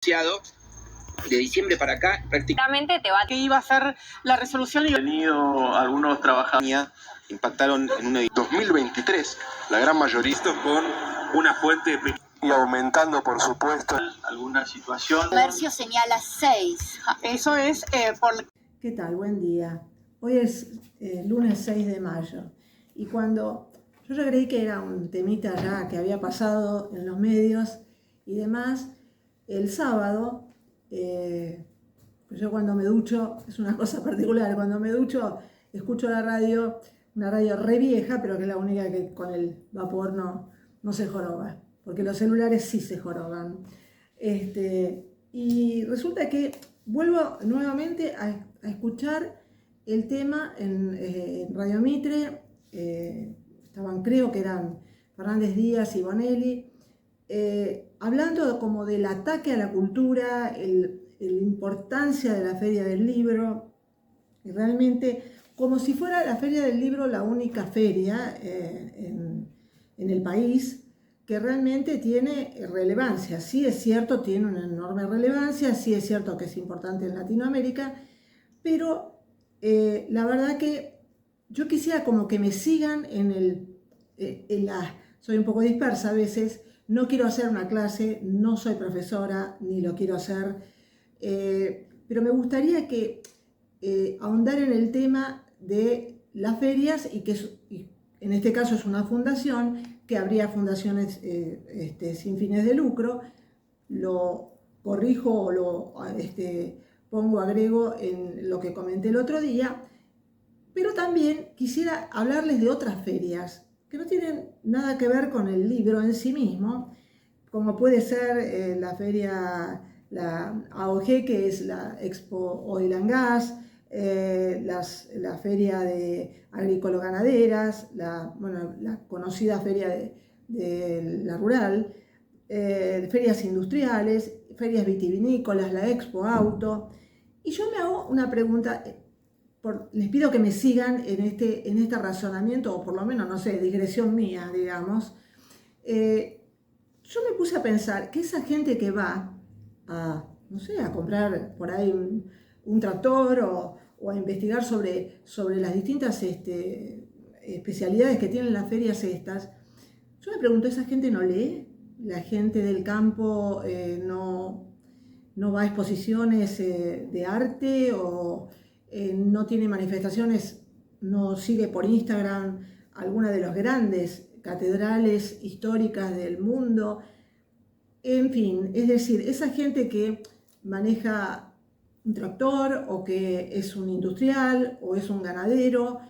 De diciembre para acá, prácticamente te va que iba a ser la resolución y tenido algunos trabajadores impactaron en un 2023, la gran mayoría con una fuente y aumentando, por supuesto, alguna situación. Comercio señala 6. eso es por... ¿Qué tal? Buen día. Hoy es lunes 6 de mayo y cuando yo ya creí que era un temita ya que había pasado en los medios y demás, el sábado, pues yo cuando me ducho, es una cosa particular, cuando me ducho escucho la radio, una radio re vieja, pero que es la única que con el vapor no se joroba, porque los celulares sí se joroban. Y resulta que vuelvo nuevamente a escuchar el tema en Radio Mitre, estaban, creo que eran Fernández Díaz y Bonelli, hablando como del ataque a la cultura, la importancia de la Feria del Libro, y realmente como si fuera la Feria del Libro la única feria en el país que realmente tiene relevancia. Sí es cierto, tiene una enorme relevancia, sí es cierto que es importante en Latinoamérica, pero la verdad que yo quisiera como que me sigan soy un poco dispersa a veces, no quiero hacer una clase, no soy profesora, ni lo quiero hacer, pero me gustaría que ahondar en el tema de las ferias y en este caso es una fundación, que habría fundaciones sin fines de lucro, lo corrijo o lo agrego en lo que comenté el otro día, pero también quisiera hablarles de otras ferias que no tienen nada que ver con el libro en sí mismo, como puede ser la feria, la AOG, que es la Expo Oil and Gas, la feria de agrícola-ganaderas, la conocida feria de la rural, ferias industriales, ferias vitivinícolas, la Expo Auto. Y yo me hago una pregunta, les pido que me sigan en este razonamiento, o por lo menos, no sé, digresión mía, digamos. Yo me puse a pensar que esa gente que va a comprar por ahí un tractor o a investigar sobre las distintas especialidades que tienen las ferias estas, yo me pregunto, ¿esa gente no lee? ¿La gente del campo no va a exposiciones de arte o no tiene manifestaciones, no sigue por Instagram alguna de las grandes catedrales históricas del mundo? En fin, es decir, esa gente que maneja un tractor o que es un industrial o es un ganadero,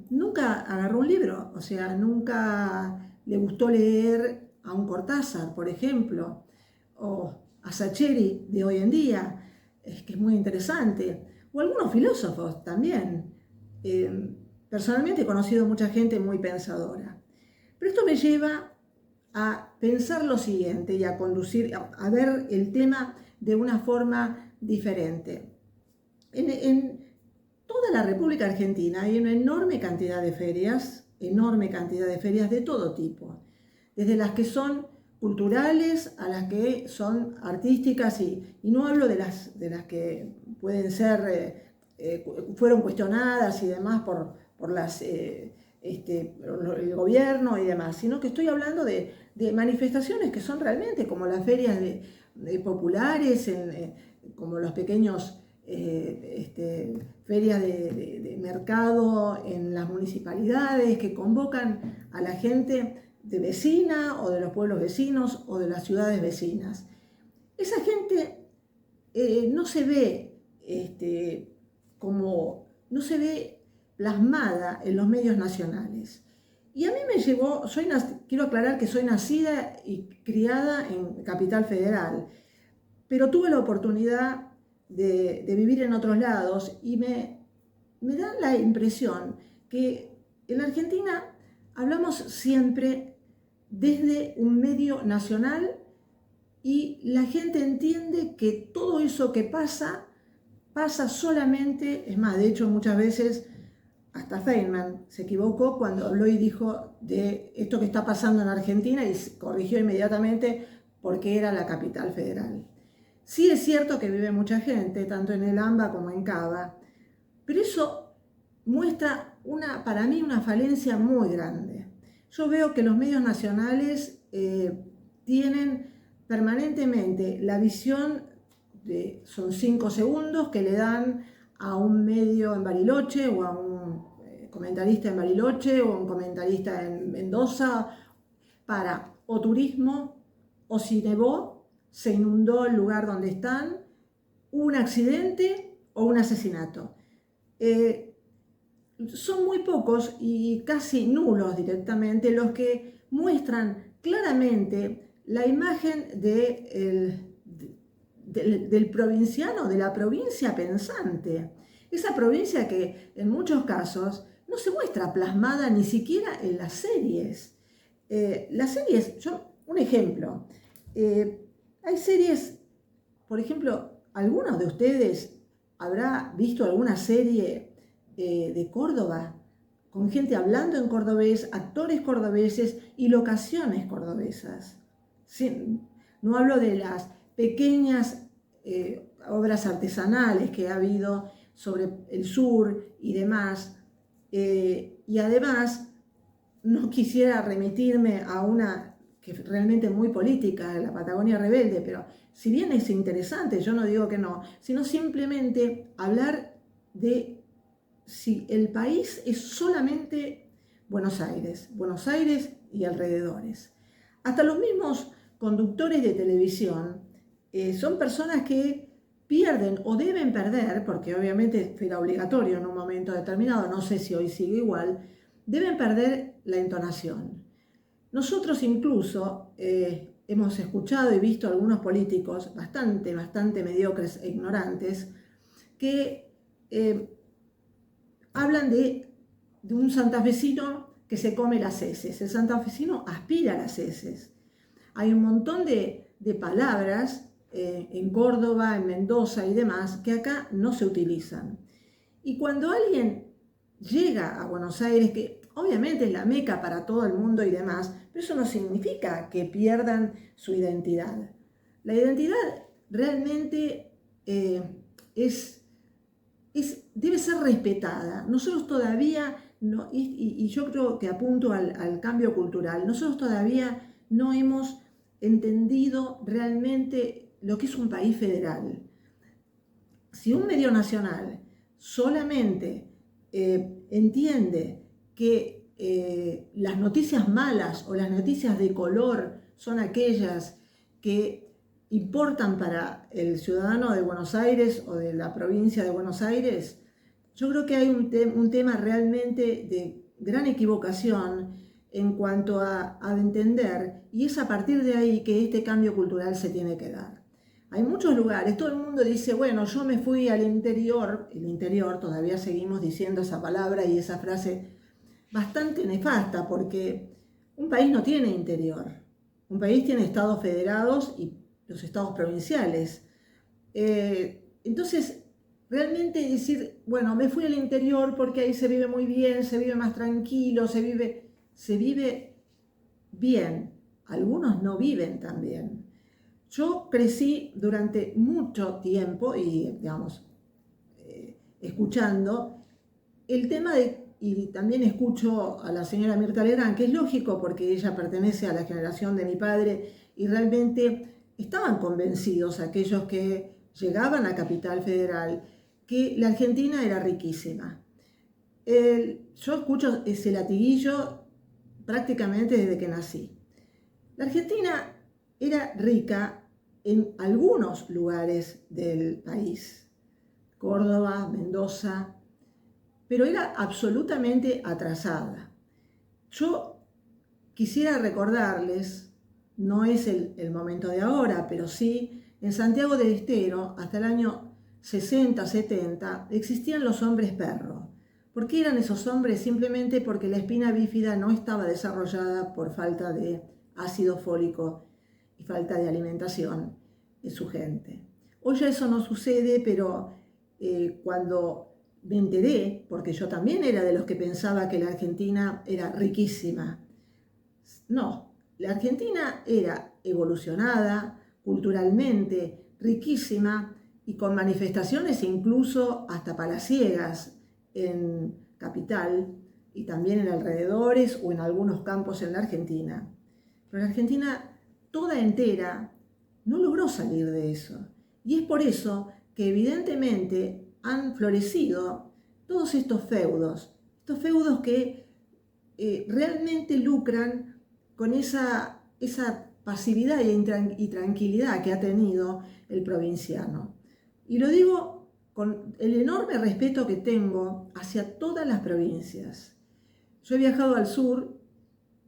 nunca agarró un libro, o sea, nunca le gustó leer a un Cortázar, por ejemplo, o a Sacheri de hoy en día, que es muy interesante, o algunos filósofos también. Personalmente he conocido mucha gente muy pensadora, pero esto me lleva a pensar lo siguiente y a a ver el tema de una forma diferente. En toda la República Argentina hay una enorme cantidad de ferias de todo tipo, desde las que son culturales a las que son artísticas, y no hablo de las que pueden ser, fueron cuestionadas y demás por el gobierno y demás, sino que estoy hablando de manifestaciones que son realmente como las ferias populares, como los pequeños ferias de mercado en las municipalidades, que convocan a la gente de vecina o de los pueblos vecinos o de las ciudades vecinas. Esa gente no se ve no se ve plasmada en los medios nacionales. Y a mí me llevó, quiero aclarar que soy nacida y criada en Capital Federal, pero tuve la oportunidad de vivir en otros lados y me da la impresión que en Argentina hablamos siempre desde un medio nacional y la gente entiende que todo eso que pasa solamente, es más, de hecho muchas veces hasta Feynman se equivocó cuando habló y dijo de esto que está pasando en Argentina y corrigió inmediatamente porque era la Capital Federal. Sí es cierto que vive mucha gente, tanto en el AMBA como en Cava, pero eso muestra para mí una falencia muy grande. Yo veo que los medios nacionales tienen permanentemente la visión son 5 segundos que le dan a un medio en Bariloche o a un comentarista en Bariloche o un comentarista en Mendoza para o turismo o si nevó, se inundó el lugar donde están, un accidente o un asesinato. Son muy pocos y casi nulos directamente los que muestran claramente la imagen del provinciano, de la provincia pensante. Esa provincia que en muchos casos no se muestra plasmada ni siquiera en las series. Un ejemplo, hay series, por ejemplo, ¿algunos de ustedes habrá visto alguna serie de Córdoba? Con gente hablando en cordobés, actores cordobeses y locaciones cordobesas. Sí, no hablo de las pequeñas obras artesanales que ha habido sobre el sur y demás. Y además, no quisiera remitirme a una que es realmente muy política, la Patagonia Rebelde, pero si bien es interesante, yo no digo que no, sino simplemente hablar de si el país es solamente Buenos Aires y alrededores. Hasta los mismos conductores de televisión son personas que pierden o deben perder, porque obviamente era obligatorio en un momento determinado, no sé si hoy sigue igual, deben perder la entonación. Nosotros incluso hemos escuchado y visto algunos políticos bastante mediocres e ignorantes que hablan de un santafesino que se come las heces. El santafesino aspira a las heces. Hay un montón de palabras en Córdoba, en Mendoza y demás que acá no se utilizan. Y cuando alguien llega a Buenos Aires, que obviamente es la meca para todo el mundo y demás, pero eso no significa que pierdan su identidad. La identidad realmente debe ser respetada. Nosotros todavía, no, y yo creo que apunto al cambio cultural, nosotros todavía no hemos entendido realmente lo que es un país federal. Si un medio nacional solamente entiende que las noticias malas o las noticias de color son aquellas que importan para el ciudadano de Buenos Aires o de la provincia de Buenos Aires, yo creo que hay un tema realmente de gran equivocación en cuanto a entender, y es a partir de ahí que este cambio cultural se tiene que dar. Hay muchos lugares, todo el mundo dice, bueno, yo me fui al interior, el interior, todavía seguimos diciendo esa palabra y esa frase bastante nefasta, porque un país no tiene interior, un país tiene estados federados y los estados provinciales. Entonces, realmente decir, bueno, me fui al interior porque ahí se vive muy bien, se vive más tranquilo, se vive bien. Algunos no viven tan bien. Yo crecí durante mucho tiempo y, digamos, escuchando el tema y también escucho a la señora Mirta Legrand, que es lógico porque ella pertenece a la generación de mi padre y realmente estaban convencidos aquellos que llegaban a Capital Federal que la Argentina era riquísima. Yo escucho ese latiguillo prácticamente desde que nací. La Argentina era rica en algunos lugares del país, Córdoba, Mendoza, pero era absolutamente atrasada. Yo quisiera recordarles, no es el momento de ahora, pero sí, en Santiago del Estero, hasta el año 60, 70, existían los hombres perro. ¿Por qué eran esos hombres? Simplemente porque la espina bífida no estaba desarrollada por falta de ácido fólico y falta de alimentación en su gente. Hoy ya eso no sucede, pero cuando me enteré, porque yo también era de los que pensaba que la Argentina era riquísima. No, la Argentina era evolucionada culturalmente, riquísima y con manifestaciones incluso hasta palaciegas en Capital y también en alrededores o en algunos campos en la Argentina. Pero la Argentina toda entera no logró salir de eso. Y es por eso que evidentemente han florecido todos estos feudos que realmente lucran con esa pasividad y tranquilidad que ha tenido el provinciano. Y lo digo con el enorme respeto que tengo hacia todas las provincias. Yo he viajado al sur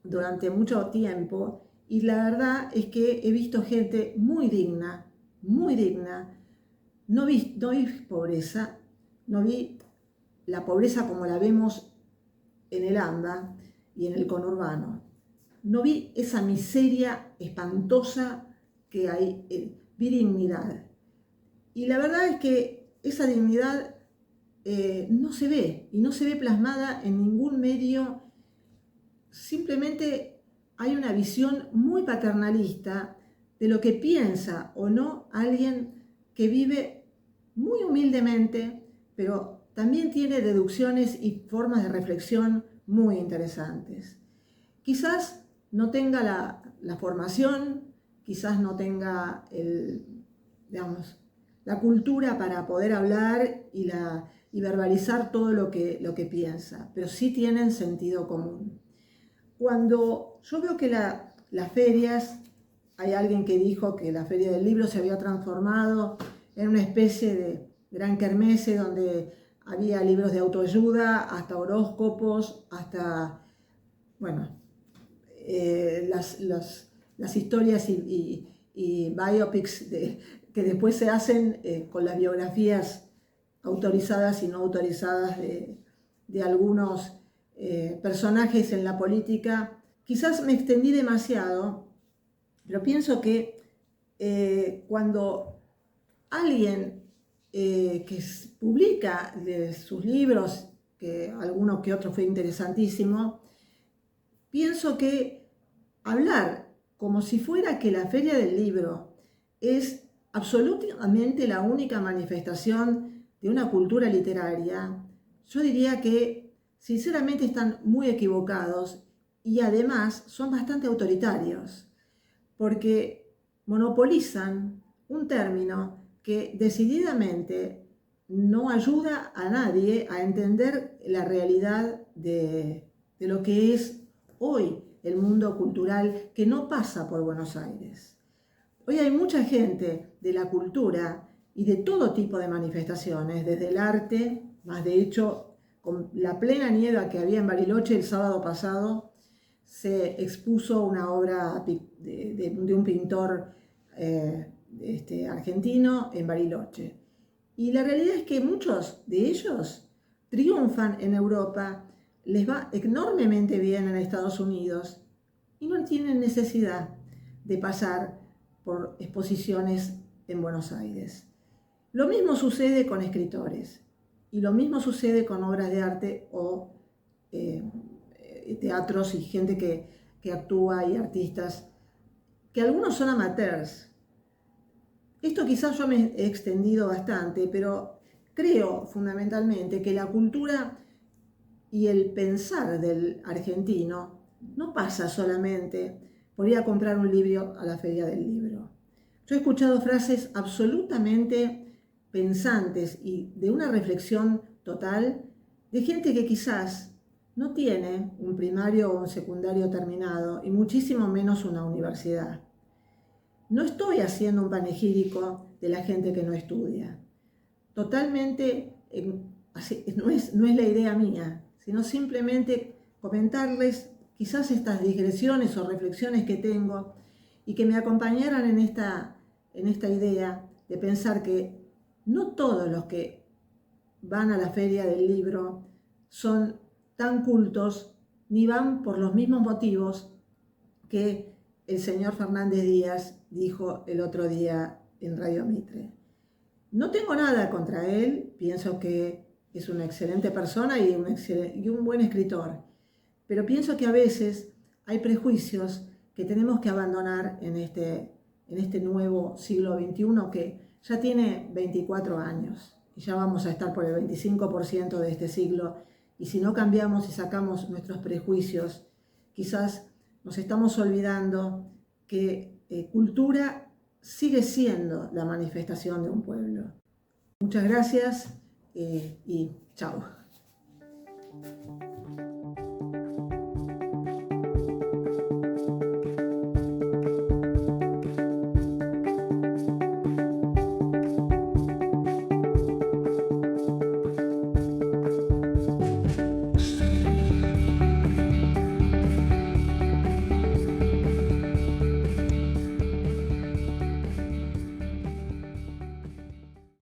durante mucho tiempo y la verdad es que he visto gente muy digna, muy digna. No vi pobreza, no vi la pobreza como la vemos en el AMBA y en el conurbano. No vi esa miseria espantosa que hay, vi dignidad. Y la verdad es que esa dignidad no se ve, y no se ve plasmada en ningún medio. Simplemente hay una visión muy paternalista de lo que piensa o no alguien que vive muy humildemente, pero también tiene deducciones y formas de reflexión muy interesantes. Quizás no tenga la formación, quizás no tenga la cultura para poder hablar y verbalizar todo lo que piensa, pero sí tienen sentido común. Cuando yo veo que las ferias, hay alguien que dijo que la Feria del Libro se había transformado en una especie de gran kermesse donde había libros de autoayuda, hasta horóscopos, hasta, las historias y biopics que después se hacen con las biografías autorizadas y no autorizadas de algunos personajes en la política. Quizás me extendí demasiado, pero pienso que cuando alguien que publica de sus libros, que alguno que otro fue interesantísimo, pienso que hablar como si fuera que la Feria del Libro es absolutamente la única manifestación de una cultura literaria, yo diría que sinceramente están muy equivocados y además son bastante autoritarios, porque monopolizan un término que decididamente no ayuda a nadie a entender la realidad de lo que es hoy el mundo cultural, que no pasa por Buenos Aires. Hoy hay mucha gente de la cultura y de todo tipo de manifestaciones, desde el arte, más de hecho, con la plena nieve que había en Bariloche el sábado pasado, se expuso una obra de un pintor argentino en Bariloche. Y la realidad es que muchos de ellos triunfan en Europa, les va enormemente bien en Estados Unidos y no tienen necesidad de pasar por exposiciones en Buenos Aires. Lo mismo sucede con escritores y lo mismo sucede con obras de arte o teatros y gente que actúa y artistas, que algunos son amateurs. Esto quizás yo me he extendido bastante, pero creo fundamentalmente que la cultura y el pensar del argentino no pasa solamente por ir a comprar un libro a la Feria del Libro. Yo he escuchado frases absolutamente pensantes y de una reflexión total de gente que quizás no tiene un primario o un secundario terminado y muchísimo menos una universidad. No estoy haciendo un panegírico de la gente que no estudia. Totalmente, no es la idea mía, sino simplemente comentarles quizás estas digresiones o reflexiones que tengo y que me acompañaran en esta idea de pensar que no todos los que van a la Feria del Libro son tan cultos ni van por los mismos motivos que el señor Fernández Díaz dijo el otro día en Radio Mitre. No tengo nada contra él, pienso que es una excelente persona y un buen escritor, pero pienso que a veces hay prejuicios que tenemos que abandonar en en este nuevo siglo XXI que ya tiene 24 años y ya vamos a estar por el 25% de este siglo. Y si no cambiamos y sacamos nuestros prejuicios, quizás nos estamos olvidando que cultura sigue siendo la manifestación de un pueblo. Muchas gracias y chao.